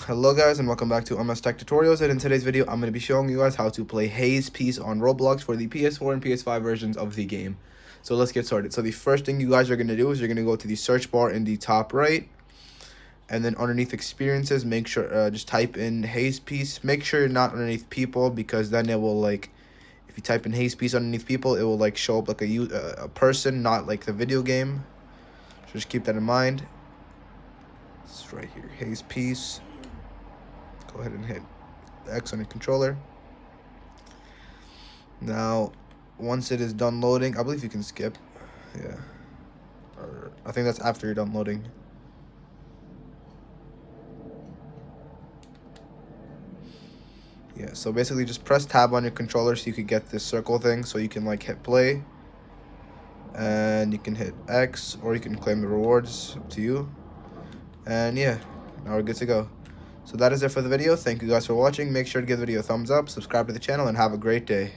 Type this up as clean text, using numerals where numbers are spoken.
Hello guys and welcome back to MS Tech Tutorials, and in today's video I'm going to be showing you guys how to play Haze piece on Roblox for the PS4 and PS5 versions of the game. So let's get started. So the first thing you guys are going to do is you're going to go to the search bar in the top right, and then underneath experiences make sure just type in Haze piece. Make sure you're not underneath people, because then it will, like, if you type in Haze piece underneath people, it will like show up like a person, not like the video game. So just keep that in mind. It's right here, Haze piece. Go ahead and hit X on your controller. Now, once it is done loading, I believe you can skip. Yeah. Or I think that's after you're done loading. Yeah, so basically just press tab on your controller so you could get this circle thing, so you can like hit play. And you can hit X, or you can claim the rewards, up to you. And yeah, now we're good to go. So that is it for the video. Thank you guys for watching. Make sure to give the video a thumbs up, subscribe to the channel, and have a great day.